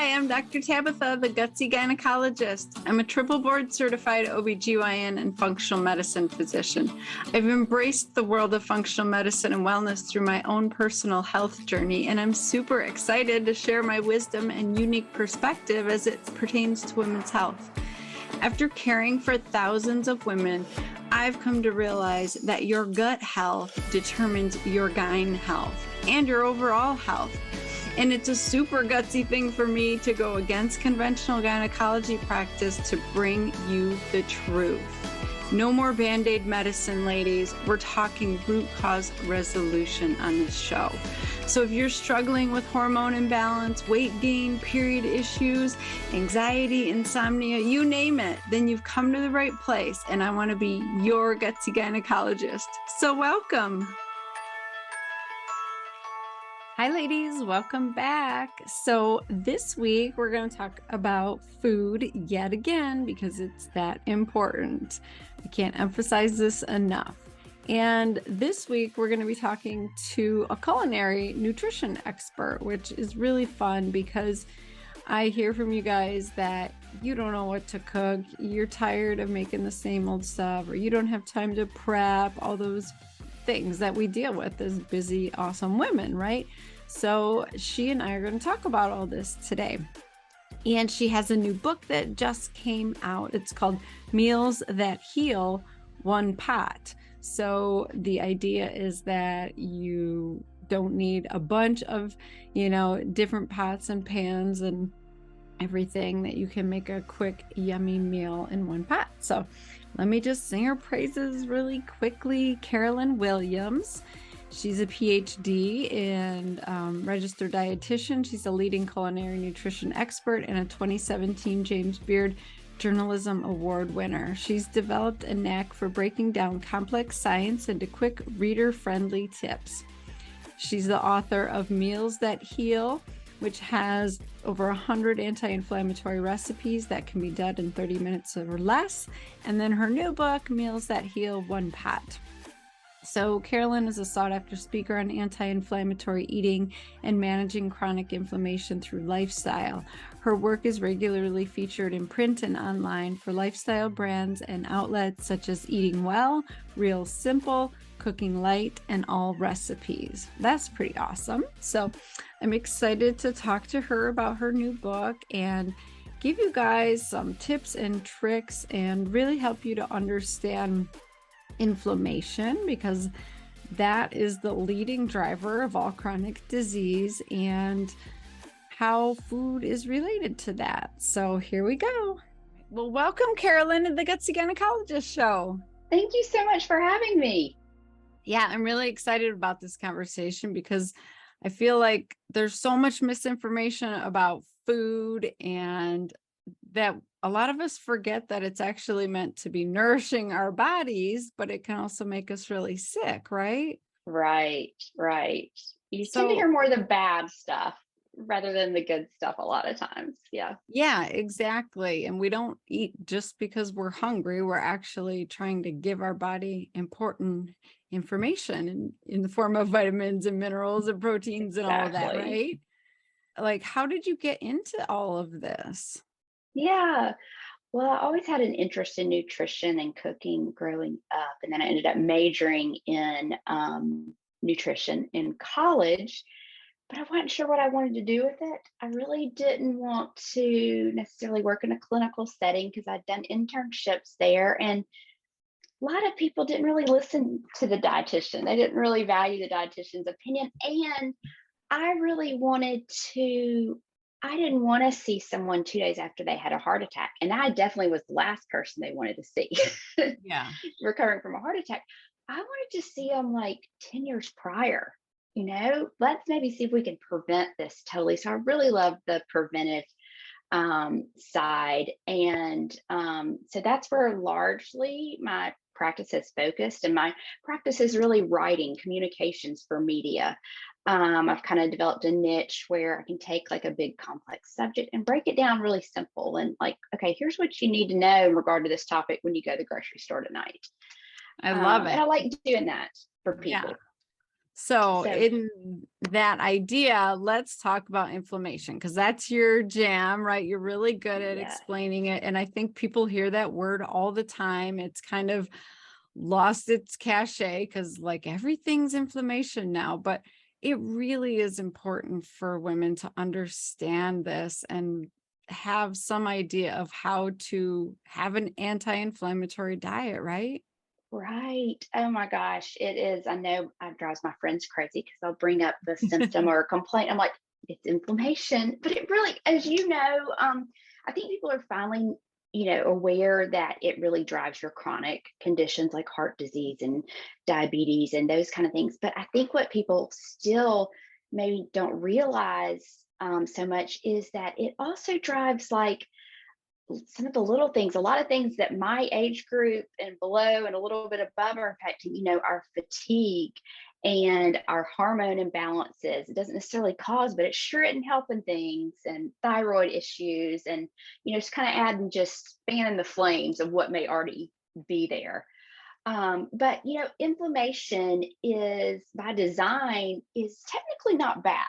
Hi, I'm Dr. Tabatha, the Gutsy Gynecologist. I'm a triple board certified OBGYN and functional medicine physician. I've embraced the world of functional medicine and wellness through my own personal health journey, and I'm super excited to share my wisdom and unique perspective as it pertains to women's health. After caring for thousands of women, I've come to realize that your gut health determines your gyne health and your overall health. And it's a super gutsy thing for me to go against conventional gynecology practice to bring you the truth. No more Band-Aid medicine, ladies. We're talking root cause resolution on this show. So if you're struggling with hormone imbalance, weight gain, period issues, anxiety, insomnia, you name it, then you've come to the right place. And I want to be your gutsy gynecologist. So welcome. Hi, ladies. Welcome back. So this week, we're going to talk about food yet again because it's that important. I can't emphasize this enough. And this week, we're going to be talking to a culinary nutrition expert, which is really fun because I hear from you guys that you don't know what to cook, you're tired of making the same old stuff, or you don't have time to prep, all those things that we deal with as busy, awesome women, right? So she and I are going to talk about all this today. And she has a new book that just came out. It's called Meals That Heal, One Pot. So the idea is that you don't need a bunch of, different pots and pans and everything, that you can make a quick, yummy meal in one pot. So let me just sing her praises really quickly. Carolyn Williams. She's a PhD and registered dietitian. She's a leading culinary nutrition expert and a 2017 James Beard Journalism Award winner. She's developed a knack for breaking down complex science into quick, reader-friendly tips. She's the author of Meals That Heal, which has over 100 anti-inflammatory recipes that can be done in 30 minutes or less. And then her new book, Meals That Heal, One Pot. So Carolyn is a sought-after speaker on anti-inflammatory eating and managing chronic inflammation through lifestyle. Her work is regularly featured in print and online for lifestyle brands and outlets such as Eating Well, Real Simple, Cooking Light, and All Recipes. That's pretty awesome. So I'm excited to talk to her about her new book and give you guys some tips and tricks and really help you to understand inflammation, because that is the leading driver of all chronic disease and how food is related to that. So here we go. Well, welcome, Carolyn, to the Gutsy Gynecologist Show. Thank you so much for having me. Yeah, I'm really excited about this conversation because I feel like there's so much misinformation about food, and that a lot of us forget that it's actually meant to be nourishing our bodies, but it can also make us really sick, right? Right. You tend to hear more of the bad stuff rather than the good stuff a lot of times. Yeah, exactly. And we don't eat just because we're hungry. We're actually trying to give our body important information in the form of vitamins and minerals and proteins and all of that, right? Like, how did you get into all of this? Yeah. Well, I always had an interest in nutrition and cooking growing up. And then I ended up majoring in nutrition in college, but I wasn't sure what I wanted to do with it. I really didn't want to necessarily work in a clinical setting because I'd done internships there. And a lot of people didn't really listen to the dietitian. They didn't really value the dietitian's opinion. And I didn't want to see someone 2 days after they had a heart attack. And I definitely was the last person they wanted to see. Yeah. Recovering from a heart attack. I wanted to see them like 10 years prior. Let's maybe see if we can prevent this totally. So I really love the preventive side. And so that's where largely my practice has focused. And my practice is really writing communications for media. I've kind of developed a niche where I can take like a big complex subject and break it down really simple and like, okay, here's what you need to know in regard to this topic when you go to the grocery store tonight. I love it. And I like doing that for people. Yeah. So So in that idea, let's talk about inflammation because that's your jam, right? You're really good at yeah, explaining it. And I think people hear that word all the time. It's kind of lost its cachet because like everything's inflammation now, but it really is important for women to understand this and have some idea of how to have an anti-inflammatory diet, right? right. Oh my gosh, it is. I know it drives my friends crazy because I'll bring up the symptom or a complaint. I'm like, it's inflammation, but it really, as you know, I think people are finally, aware that it really drives your chronic conditions like heart disease and diabetes and those kind of things. But I think what people still maybe don't realize so much is that it also drives like some of the little things, a lot of things that my age group and below and a little bit above are affecting, our fatigue and our hormone imbalances. It doesn't necessarily cause, but it's sure isn't helping things, and thyroid issues, and just kind of adding, just fanning the flames of what may already be there. But inflammation is by design is technically not bad.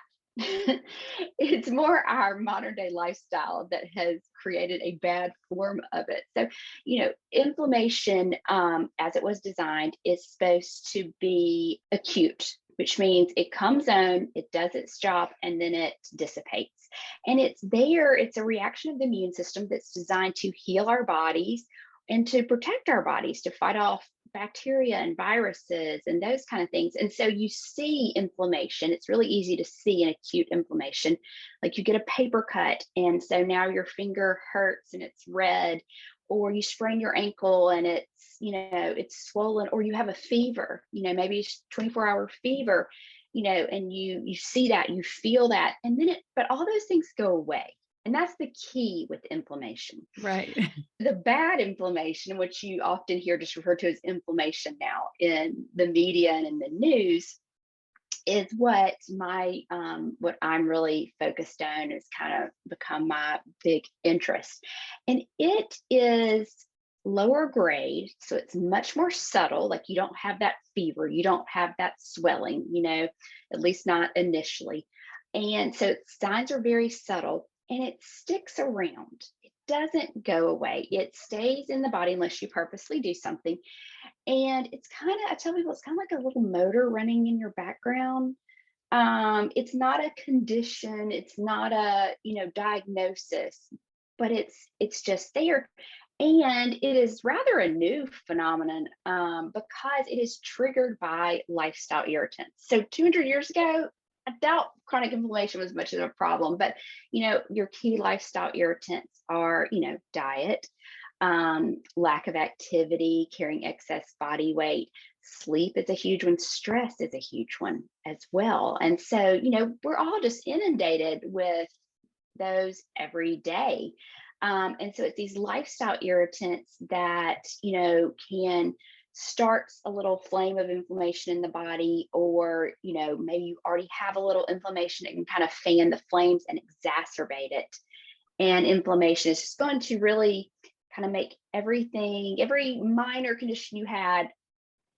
It's more our modern day lifestyle that has created a bad form of it. So, inflammation, as it was designed, is supposed to be acute, which means it comes on, it does its job, and then it dissipates. And it's there, it's a reaction of the immune system that's designed to heal our bodies and to protect our bodies, to fight off bacteria and viruses and those kind of things. And so you see inflammation. It's really easy to see an acute inflammation. Like you get a paper cut, and so now your finger hurts and it's red, or you sprain your ankle and it's swollen, or you have a fever, maybe it's 24-hour fever, and you see that, you feel that, and then but all those things go away. And that's the key with inflammation. Right. The bad inflammation, which you often hear just referred to as inflammation now in the media and in the news, is what I'm really focused on, is kind of become my big interest. And it is lower grade, so it's much more subtle. Like you don't have that fever, you don't have that swelling, at least not initially. And so signs are very subtle, and it sticks around. It doesn't go away. It stays in the body unless you purposely do something. And it's kind of, I tell people, it's kind of like a little motor running in your background. It's not a condition, it's not a, diagnosis, but it's just there. And it is rather a new phenomenon, because it is triggered by lifestyle irritants. So 200 years ago, I doubt chronic inflammation was much of a problem, but your key lifestyle irritants are, diet, lack of activity, carrying excess body weight. Sleep is a huge one. Stress is a huge one as well. And so, we're all just inundated with those every day. And so it's these lifestyle irritants that, can start a little flame of inflammation in the body, or, maybe you already have a little inflammation that can kind of fan the flames and exacerbate it. And inflammation is just going to really kind of make every minor condition you had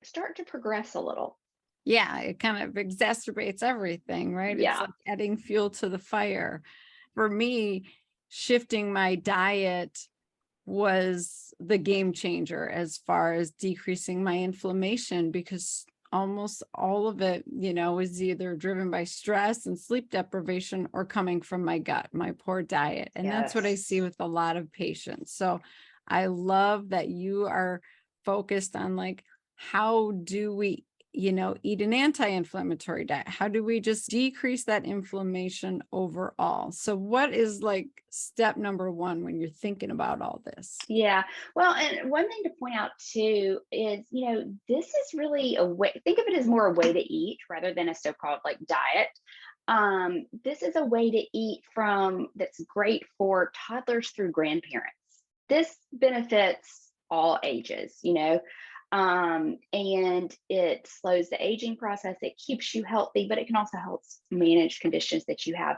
start to progress a little. Yeah, it kind of exacerbates everything, right? It's Yeah. like adding fuel to the fire. For me, shifting my diet was the game changer as far as decreasing my inflammation, because almost all of it, is either driven by stress and sleep deprivation or coming from my gut, my poor diet. And that's what I Yes. see with a lot of patients. So I love that you are focused on like, how do we eat an anti-inflammatory diet? How do we just decrease that inflammation overall? So what is like step number one when you're thinking about all this? Yeah. Well, and one thing to point out too is, this is really a way, think of it as more a way to eat rather than a so-called like diet. This is a way to eat from that's great for toddlers through grandparents. This benefits all ages, and it slows the aging process. It keeps you healthy, but it can also help manage conditions that you have.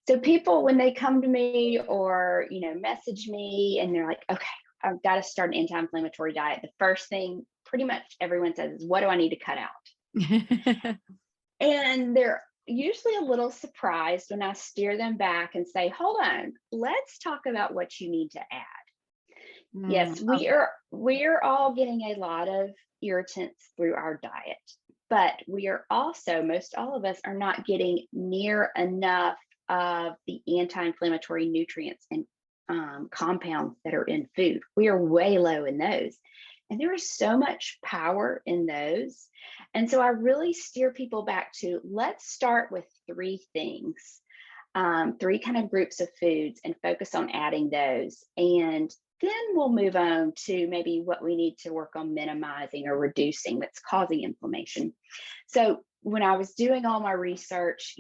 So people, when they come to me or, message me and they're like, okay, I've got to start an anti-inflammatory diet, the first thing pretty much everyone says is, what do I need to cut out? And they're usually a little surprised when I steer them back and say, hold on, let's talk about what you need to add. Yes, Okay. we are all getting a lot of irritants through our diet, but we are also, most all of us are not getting near enough of the anti-inflammatory nutrients and compounds that are in food. We are way low in those. And there is so much power in those. And so I really steer people back to, let's start with three things, three kind of groups of foods, and focus on adding those. And then we'll move on to maybe what we need to work on minimizing or reducing that's causing inflammation. So when I was doing all my research,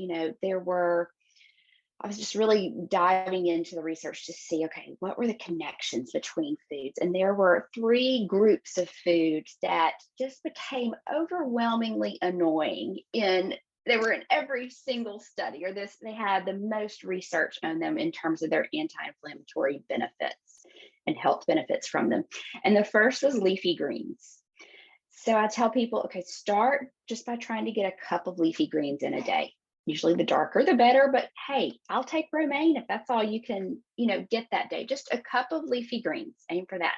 I was just really diving into the research to see, okay, what were the connections between foods? And there were three groups of foods that just became overwhelmingly annoying. They were in every single study, or they had the most research on them in terms of their anti-inflammatory benefits and health benefits from them. And the first was leafy greens. So I tell people, okay, start just by trying to get a cup of leafy greens in a day. Usually the darker the better, but hey, I'll take romaine if that's all you can, get that day. Just a cup of leafy greens, aim for that.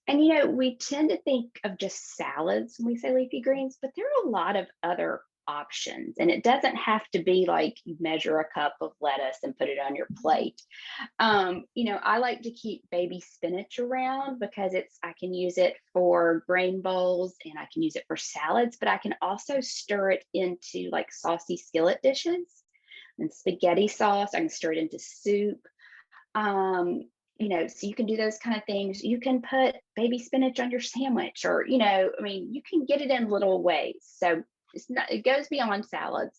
And we tend to think of just salads when we say leafy greens, but there are a lot of other options. And it doesn't have to be like you measure a cup of lettuce and put it on your plate. I like to keep baby spinach around because I can use it for grain bowls and I can use it for salads, but I can also stir it into like saucy skillet dishes and spaghetti sauce. I can stir it into soup. So you can do those kind of things. You can put baby spinach on your sandwich, or, you can get it in little ways. So it goes beyond salads.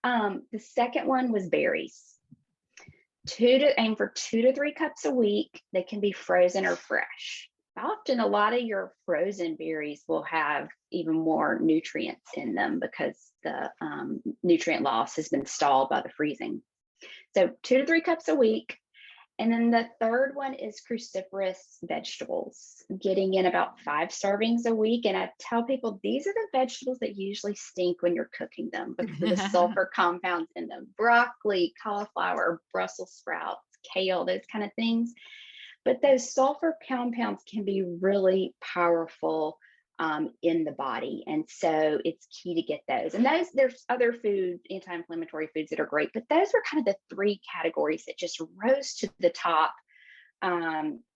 The second one was berries. Aim for 2 to 3 cups a week. They can be frozen or fresh. Often a lot of your frozen berries will have even more nutrients in them because the nutrient loss has been stalled by the freezing. So 2 to 3 cups a week. And then the third one is cruciferous vegetables, getting in about 5 servings a week. And I tell people these are the vegetables that usually stink when you're cooking them because of the sulfur compounds in them: broccoli, cauliflower, Brussels sprouts, kale, those kind of things. But those sulfur compounds can be really powerful in the body. And so it's key to get those. And there's other food, anti-inflammatory foods that are great, but those were kind of the 3 categories that just rose to the top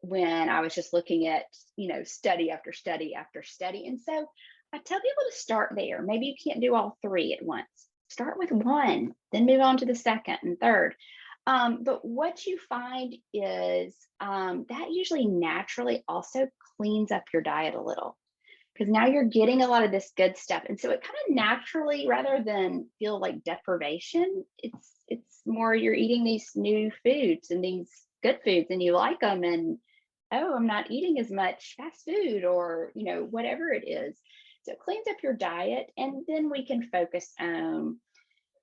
when I was just looking at, study after study after study. And so I tell people to start there. Maybe you can't do all 3 at once. Start with one, then move on to the second and third. But what you find is that usually naturally also cleans up your diet a little, because now you're getting a lot of this good stuff. And so it kind of naturally, rather than feel like deprivation, it's more you're eating these new foods and these good foods and you like them, and oh, I'm not eating as much fast food or, whatever it is. So it cleans up your diet, and then we can focus on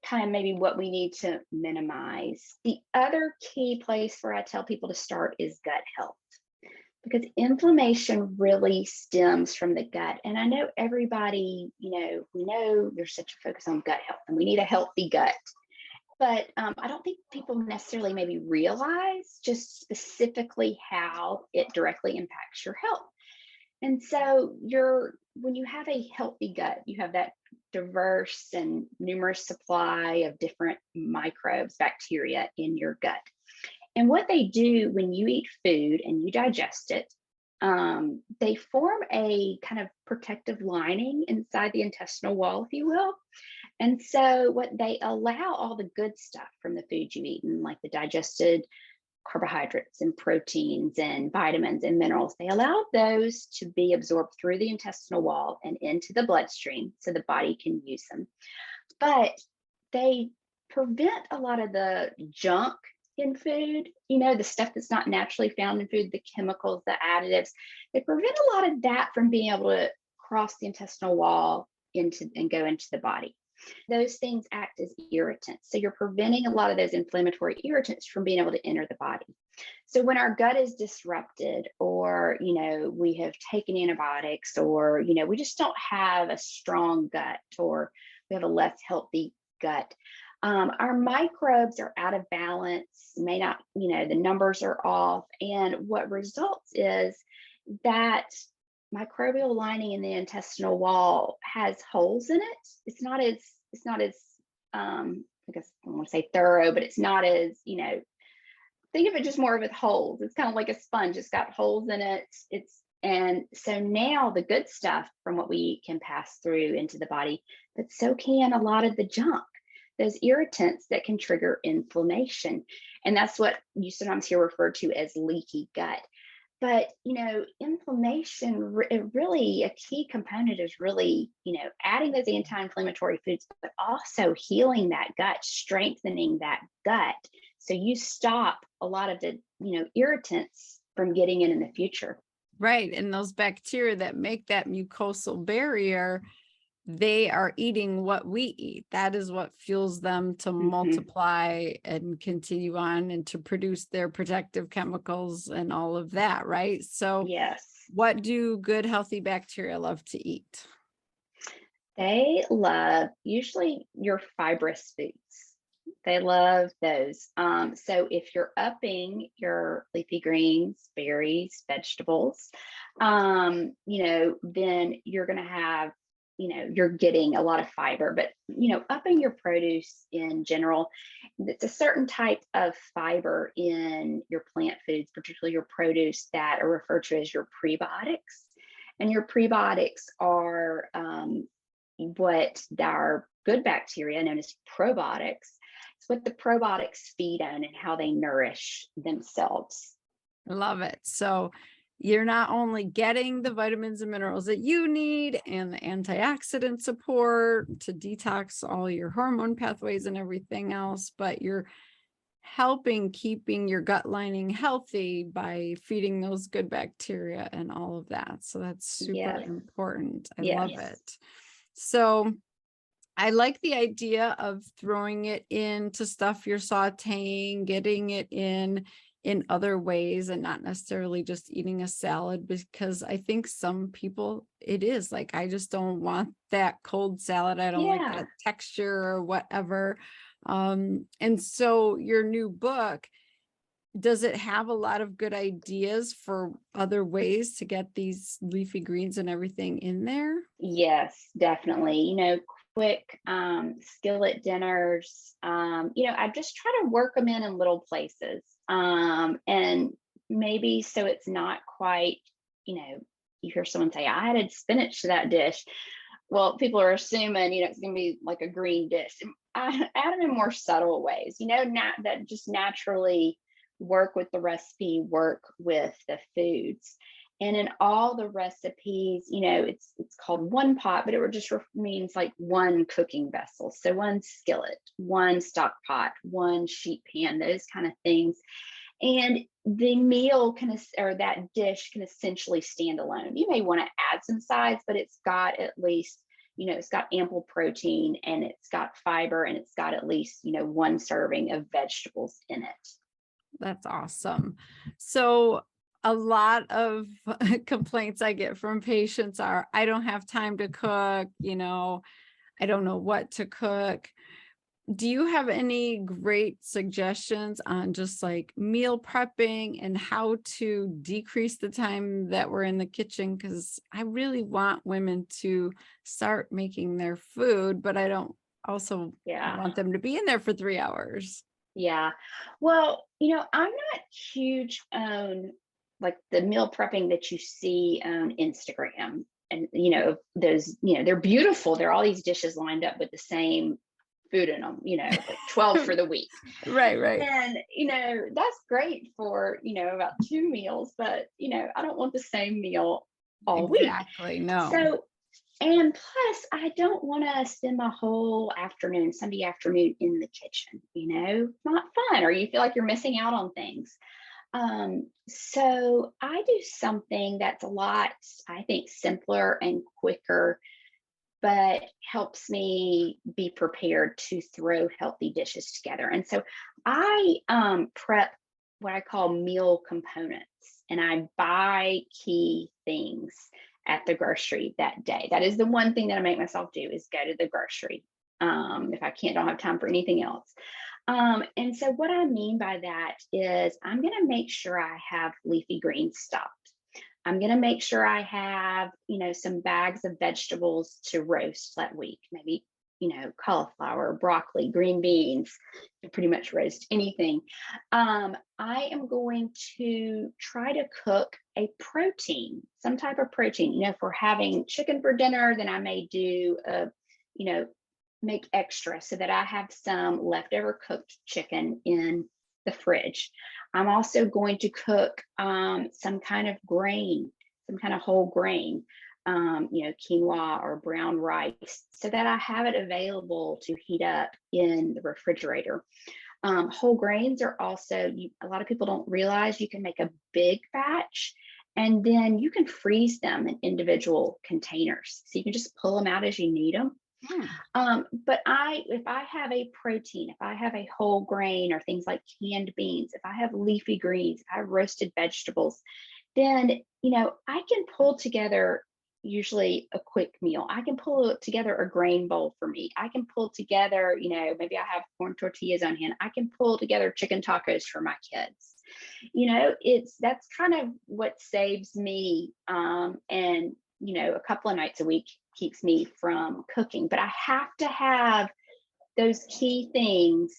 kind of maybe what we need to minimize. The other key place where I tell people to start is gut health, because inflammation really stems from the gut. And I know everybody, we know there's such a focus on gut health and we need a healthy gut. But I don't think people necessarily maybe realize just specifically how it directly impacts your health. And so when you have a healthy gut, you have that diverse and numerous supply of different microbes, bacteria in your gut. And what they do when you eat food and you digest it, they form a kind of protective lining inside the intestinal wall, if you will. And so what they allow all the good stuff from the food you've eaten, like the digested carbohydrates and proteins and vitamins and minerals, they allow those to be absorbed through the intestinal wall and into the bloodstream so the body can use them. But they prevent a lot of the junk in food, the stuff that's not naturally found in food, the chemicals, the additives. They prevent a lot of that from being able to cross the intestinal wall and go into the body. Those things act as irritants. So you're preventing a lot of those inflammatory irritants from being able to enter the body. So when our gut is disrupted, or, we have taken antibiotics, or, we just don't have a strong gut, or we have a less healthy gut. Our microbes are out of balance, may not, the numbers are off. And what results is that microbial lining in the intestinal wall has holes in it. It's not as I guess I don't want to say thorough, but it's not as, think of it just more with holes. It's kind of like a sponge. It's got holes in it. And so now the good stuff from what we eat can pass through into the body, but so can a lot of the junk, those irritants that can trigger inflammation. And that's what you sometimes hear referred to as leaky gut. But, inflammation, really a key component is really, adding those anti-inflammatory foods, but also healing that gut, strengthening that gut. So you stop a lot of the, irritants from getting in the future. Right. And those bacteria that make that mucosal barrier, they are eating what we eat. That is what fuels them to multiply and continue on and to produce their protective chemicals and all of that, right? So Yes. what do good, healthy bacteria love to eat? They love usually your fibrous foods. They love those. So if you're upping your leafy greens, berries, vegetables, then you're going to have, you're getting a lot of fiber. But, upping your produce in general, it's a certain type of fiber in your plant foods, particularly your produce, that are referred to as your prebiotics. And your prebiotics are what our good bacteria, known as probiotics, it's what the probiotics feed on and how they nourish themselves. Love it. So you're not only getting the vitamins and minerals that you need and the antioxidant support to detox all your hormone pathways and everything else, but you're helping keeping your gut lining healthy by feeding those good bacteria and all of that. So that's super important. I love it. So I like the idea of throwing it into stuff you're sauteing, getting it in other ways and not necessarily just eating a salad, because I think some people, it is like, I just don't want that cold salad. I don't like that texture or whatever. And so your new book, does it have a lot of good ideas for other ways to get these leafy greens and everything in there? Yes, definitely. Quick skillet dinners. I just try to work them in little places. And maybe so it's not quite, you hear someone say, I added spinach to that dish. Well, people are assuming, it's going to be like a green dish. I add them in more subtle ways, that just naturally work with the recipe, work with the foods. And in all the recipes, it's called one pot, but it just means like one cooking vessel. So one skillet, one stock pot, one sheet pan, those kind of things. And the meal or that dish can essentially stand alone. You may want to add some sides, but it's got at least, it's got ample protein and it's got fiber and it's got at least, one serving of vegetables in it. That's awesome. So a lot of complaints I get from patients are, I don't have time to cook, I don't know what to cook. Do you have any great suggestions on just like meal prepping and how to decrease the time that we're in the kitchen? Because I really want women to start making their food, but I don't also want them to be in there for 3 hours. Yeah. Well, I'm not huge on like the meal prepping that you see on Instagram. And, those, they're beautiful. There are all these dishes lined up with the same food in them, like 12 for the week. Right. And, that's great for, about 2 meals, but, I don't want the same meal all week. Exactly. No. So, and plus, I don't want to spend my whole afternoon, Sunday afternoon in the kitchen, it's not fun, or you feel like you're missing out on things. So I do something that's a lot, I think, simpler and quicker, but helps me be prepared to throw healthy dishes together. And so I prep what I call meal components, and I buy key things at the grocery that day. That is the one thing that I make myself do, is go to the grocery. if I don't have time for anything else. And so what I mean by that is I'm going to make sure I have leafy greens stocked. I'm going to make sure I have, some bags of vegetables to roast that week, maybe, cauliflower, broccoli, green beans, pretty much roast anything. I am going to try to cook a protein, some type of protein. If we're having chicken for dinner, then I may do make extra so that I have some leftover cooked chicken in the fridge. I'm also going to cook some kind of grain, some kind of whole grain, quinoa or brown rice, so that I have it available to heat up in the refrigerator. Whole grains are also, a lot of people don't realize you can make a big batch and then you can freeze them in individual containers. So you can just pull them out as you need them. But if I have a protein, if I have a whole grain or things like canned beans, if I have leafy greens, if I have roasted vegetables, then, I can pull together usually a quick meal. I can pull together a grain bowl for me. I can pull together, maybe I have corn tortillas on hand. I can pull together chicken tacos for my kids. That's kind of what saves me. And a couple of nights a week keeps me from cooking, but I have to have those key things,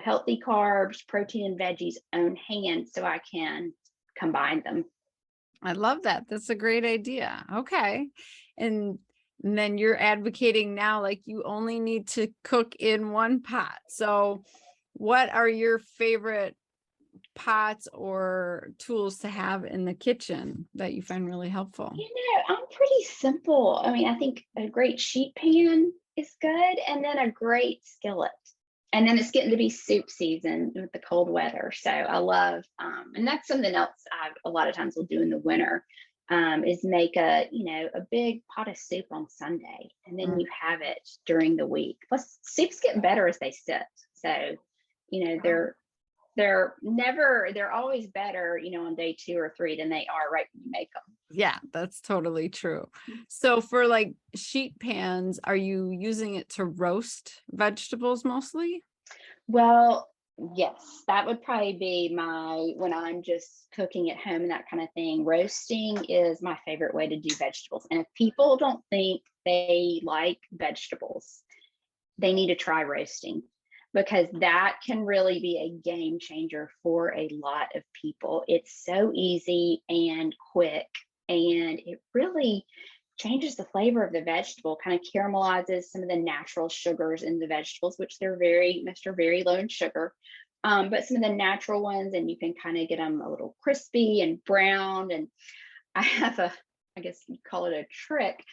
healthy carbs, protein and veggies on hand so I can combine them. I love that. That's a great idea. Okay. And then you're advocating now, like you only need to cook in one pot. So what are your favorite pots or tools to have in the kitchen that you find really helpful? I'm pretty simple. I mean, I think a great sheet pan is good, and then a great skillet. And then it's getting to be soup season with the cold weather. So I love, and that's something else I a lot of times will do in the winter, is make a big pot of soup on Sunday, and then you have it during the week. Plus, soups get better as they sit. So, they're always better, on day 2 or 3 than they are right when you make them. Yeah, that's totally true. So for like sheet pans, are you using it to roast vegetables mostly? Well, yes, that would probably be when I'm just cooking at home and that kind of thing. Roasting is my favorite way to do vegetables. And if people don't think they like vegetables, they need to try roasting, because that can really be a game changer for a lot of people. It's so easy and quick, and it really changes the flavor of the vegetable, kind of caramelizes some of the natural sugars in the vegetables, which most are very low in sugar. But some of the natural ones, and you can kind of get them a little crispy and browned. And I have I guess you call it a trick.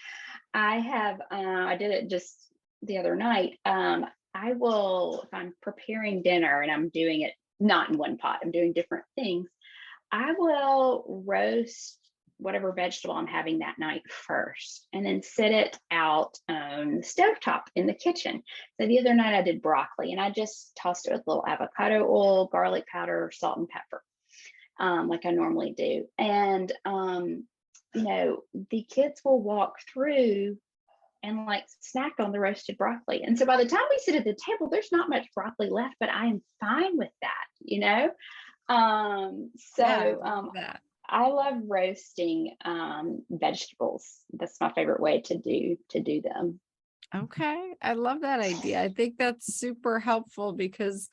I did it just the other night. If I'm preparing dinner and I'm doing it not in one pot, I'm doing different things, I will roast whatever vegetable I'm having that night first, and then sit it out on the stovetop in the kitchen. So the other night I did broccoli, and I just tossed it with a little avocado oil, garlic powder, salt and pepper, like I normally do. And, the kids will walk through and like snack on the roasted broccoli. And so by the time we sit at the table, there's not much broccoli left, but I am fine with that, That. I love roasting vegetables. That's my favorite way to do them. Okay. I love that idea. I think that's super helpful because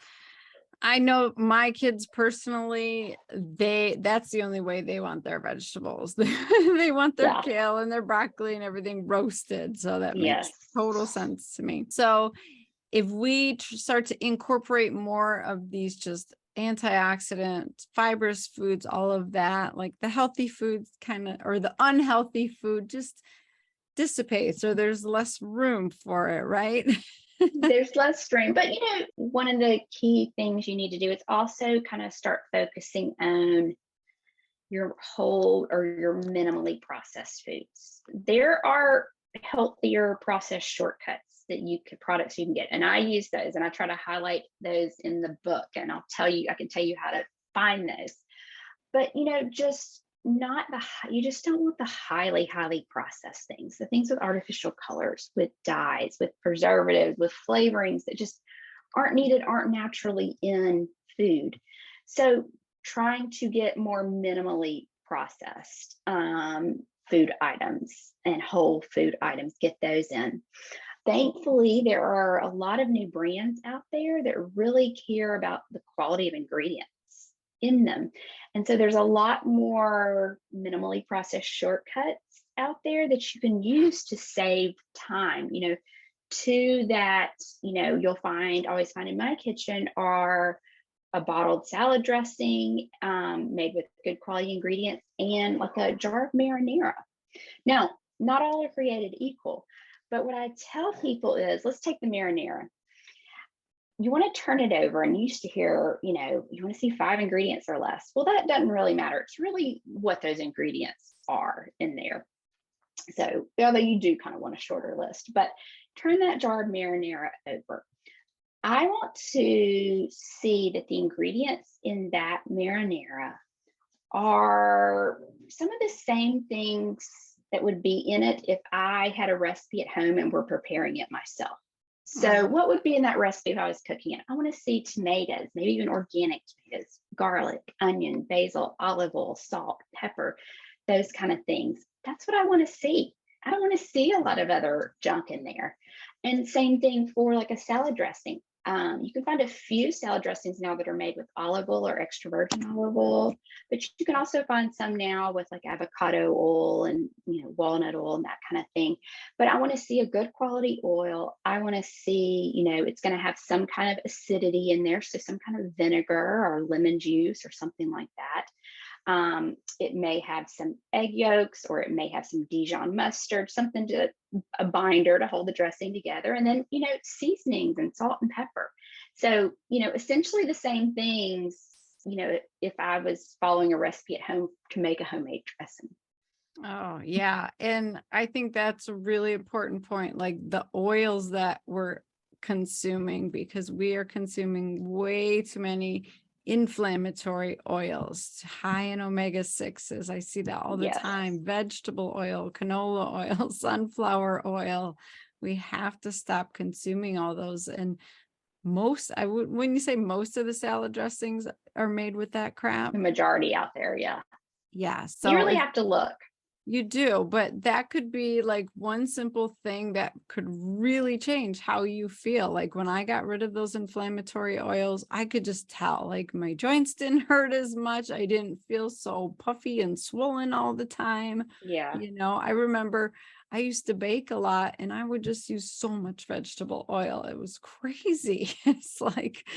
I know my kids personally, that's the only way they want their vegetables. They want their Yeah. kale and their broccoli and everything roasted. So that makes Yes. total sense to me. So if we start to incorporate more of these just antioxidant, fibrous foods, all of that, like the healthy foods or the unhealthy food just dissipates, or there's less room for it, right? There's less strain, but one of the key things you need to do is also kind of start focusing on your whole or your minimally processed foods. There are healthier processed shortcuts products you can get, and I use those, and I try to highlight those in the book, and I can tell you how to find those. But just not you just don't want the highly processed things, the things with artificial colors, with dyes, with preservatives, with flavorings that just aren't needed, aren't naturally in food. So trying to get more minimally processed food items and whole food items, get those in. Thankfully, there are a lot of new brands out there that really care about the quality of ingredients in them. And so there's a lot more minimally processed shortcuts out there that you can use to save time. To that, you'll always find in my kitchen are a bottled salad dressing made with good quality ingredients and like a jar of marinara. Now, not all are created equal, but what I tell people is, let's take the marinara. You want to turn it over, and you used to hear, you want to see 5 ingredients or less. Well, that doesn't really matter. It's really what those ingredients are in there. So, although you do kind of want a shorter list, but turn that jar of marinara over. I want to see that the ingredients in that marinara are some of the same things that would be in it if I had a recipe at home and were preparing it myself. So what would be in that recipe if I was cooking it? I want to see tomatoes, maybe even organic tomatoes, garlic, onion, basil, olive oil, salt, pepper, those kind of things. That's what I want to see. I don't want to see a lot of other junk in there. And same thing for like a salad dressing. You can find a few salad dressings now that are made with olive oil or extra virgin olive oil, but you can also find some now with like avocado oil and walnut oil and that kind of thing. But I want to see a good quality oil. I want to see, it's going to have some kind of acidity in there, so some kind of vinegar or lemon juice or something like that. It may have some egg yolks, or it may have some Dijon mustard, something to a binder to hold the dressing together. And then, seasonings and salt and pepper. So, essentially the same things, if I was following a recipe at home to make a homemade dressing. Oh, yeah. And I think that's a really important point, like the oils that we're consuming, because we are consuming way too many inflammatory oils, high in omega-6s. I see that all the time. Vegetable oil, canola oil, sunflower oil. We have to stop consuming all those. And when you say most of the salad dressings are made with that crap, The majority out there, yeah. Yeah. So you really have to look. You do, but that could be like one simple thing that could really change how you feel. Like when I got rid of those inflammatory oils, I could just tell like my joints didn't hurt as much. I didn't feel so puffy and swollen all the time. Yeah. I remember I used to bake a lot and I would just use so much vegetable oil. It was crazy. It's like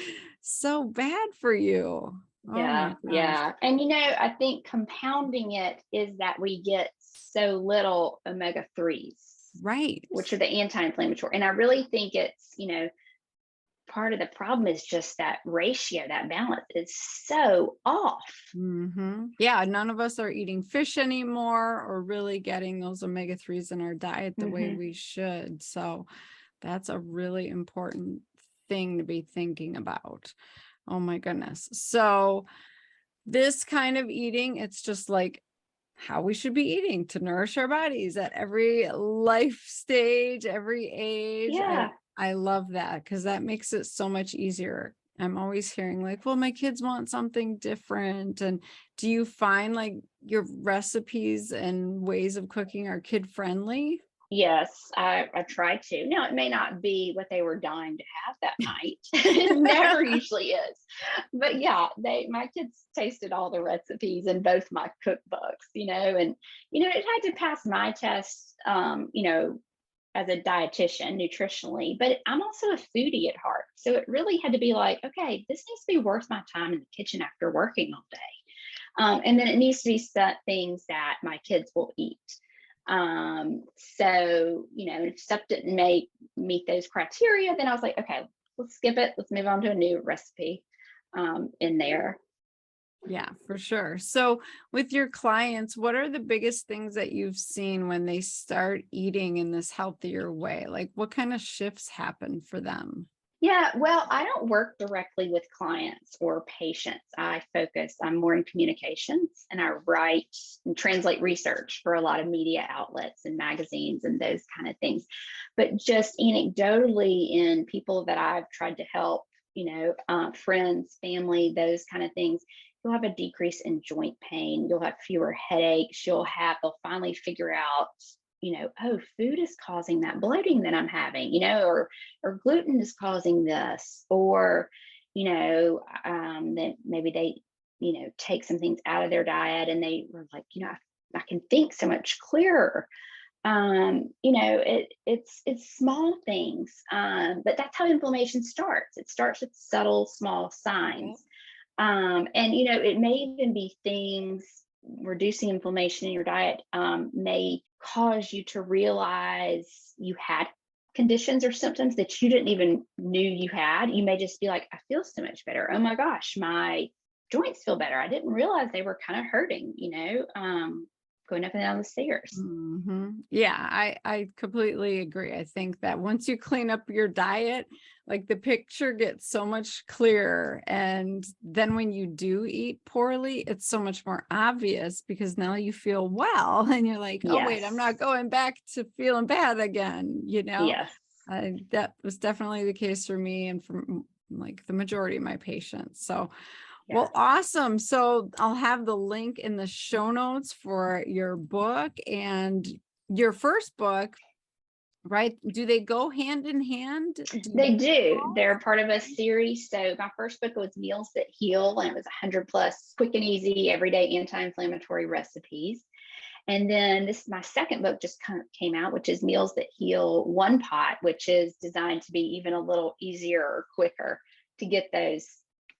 so bad for you. Yeah, Oh my gosh. yeah. And I think compounding it is that we get so little omega-3s, Right. which are the anti-inflammatory. And I really think it's, part of the problem is just that ratio, that balance is so off. Yeah, none of us are eating fish anymore or really getting those omega-3s in our diet the way we should. So that's a really important thing to be thinking about. Oh my goodness. So this kind of eating, it's just like how we should be eating to nourish our bodies at every life stage, every age. Yeah. I love that because that makes it so much easier. I'm always hearing like, well, my kids want something different. And do you find like your recipes and ways of cooking are kid friendly? Yes, I try to. Now, it may not be what they were dying to have that night. It never usually is. But yeah, my kids tasted all the recipes in both my cookbooks, and it had to pass my test, as a dietitian nutritionally, but I'm also a foodie at heart. So it really had to be like, okay, this needs to be worth my time in the kitchen after working all day. And then it needs to be things that my kids will eat. So, if stuff didn't meet those criteria, then I was like, okay, let's skip it. Let's move on to a new recipe in there. Yeah, for sure. So with your clients, what are the biggest things that you've seen when they start eating in this healthier way? Like what kind of shifts happen for them? Yeah, well, I don't work directly with clients or patients. I'm more in communications, and I write and translate research for a lot of media outlets and magazines and those kind of things. But just anecdotally, in people that I've tried to help, friends, family, those kind of things, you'll have a decrease in joint pain. You'll have fewer headaches. They'll finally figure out, oh, food is causing that bloating that I'm having, or gluten is causing this, or that maybe they take some things out of their diet and they were like, I can think so much clearer. It's small things, but that's how inflammation starts. It starts with subtle small signs. And it may even be things. Reducing inflammation in your diet may cause you to realize you had conditions or symptoms that you didn't even knew you had. You may just be like, I feel so much better. Oh my gosh, my joints feel better. I didn't realize they were kind of hurting, going up and down the stairs. Yeah, I completely agree. I think that once you clean up your diet, like the picture gets so much clearer. And then when you do eat poorly, it's so much more obvious because now you feel well and you're like, oh, wait, I'm Yes. not going back to feeling bad again. Yes. That was definitely the case for me and for like the majority of my patients. So Yes. well, awesome. So I'll have the link in the show notes for your book and your first book, right? Do they go hand in hand? They do. They're part of a series. So my first book was Meals That Heal, and it was 100 plus quick and easy everyday anti-inflammatory recipes. And then this is my second book just kind of came out, which is Meals That Heal One Pot, which is designed to be even a little easier or quicker to get those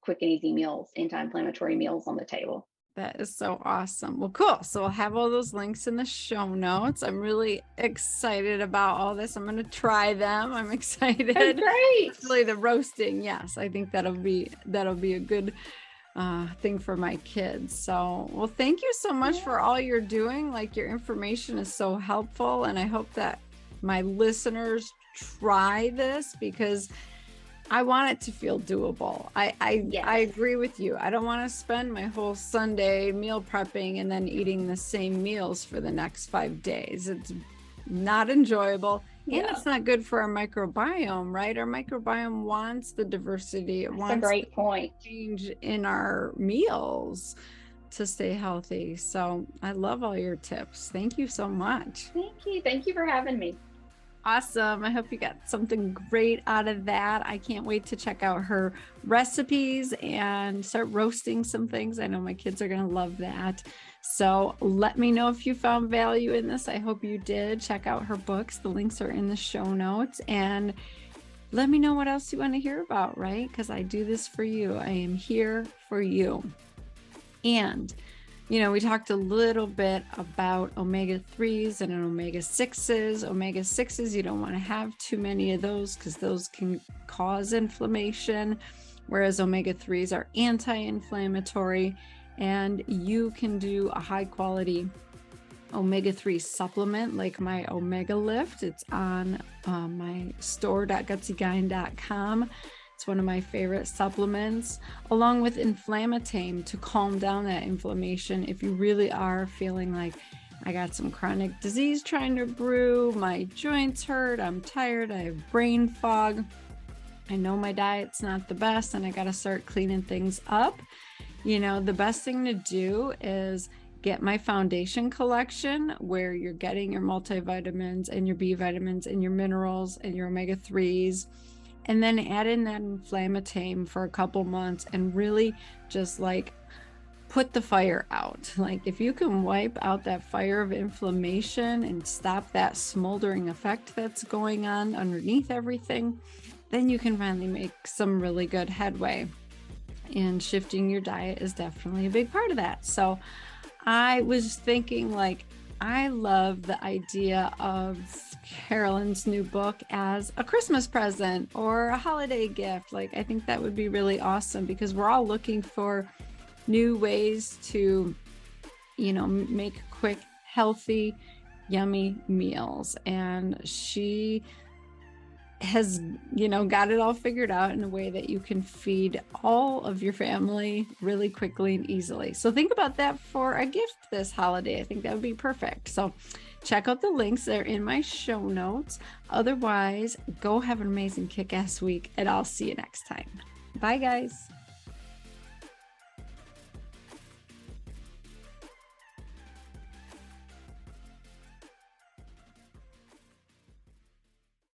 quick and easy meals, anti-inflammatory meals on the table. That is so awesome. Well, cool. So I'll have all those links in the show notes. I'm really excited about all this. I'm going to try them. I'm excited. Oh, great. Especially the roasting. Yes, I think that'll be a good thing for my kids. So, well, thank you so much for all you're doing. Like your information is so helpful, and I hope that my listeners try this because I want it to feel doable. I agree with you. I don't want to spend my whole Sunday meal prepping and then eating the same meals for the next 5 days. It's not enjoyable. And it's not good for our microbiome, right? Our microbiome wants the diversity. It wants a great point. Change in our meals to stay healthy. So I love all your tips. Thank you so much. Thank you. Thank you for having me. Awesome. I hope you got something great out of that. I can't wait to check out her recipes and start roasting some things. I know my kids are going to love that. So let me know if you found value in this. I hope you did. Check out her books. The links are in the show notes. And let me know what else you want to hear about, right? Because I do this for you. I am here for you. And we talked a little bit about omega-3s and omega-6s. Omega-6s, you don't want to have too many of those because those can cause inflammation, whereas omega-3s are anti-inflammatory, and you can do a high-quality omega-3 supplement like my Omega Lift. It's on my store.gutsygyne.com. It's one of my favorite supplements, along with Inflammatame to calm down that inflammation. If you really are feeling like I got some chronic disease trying to brew, my joints hurt, I'm tired, I have brain fog, I know my diet's not the best and I got to start cleaning things up. The best thing to do is get my foundation collection where you're getting your multivitamins and your B vitamins and your minerals and your omega-3s. And then add in that Inflammatame for a couple months and really just put the fire out. If you can wipe out that fire of inflammation and stop that smoldering effect that's going on underneath everything, then you can finally make some really good headway. And shifting your diet is definitely a big part of that. So I was thinking I love the idea of Carolyn's new book as a Christmas present or a holiday gift. I think that would be really awesome because we're all looking for new ways to, make quick, healthy, yummy meals. And she has, got it all figured out in a way that you can feed all of your family really quickly and easily. So think about that for a gift this holiday. I think that would be perfect. So check out the links. They're in my show notes. Otherwise, go have an amazing kick-ass week, and I'll see you next time. Bye, guys.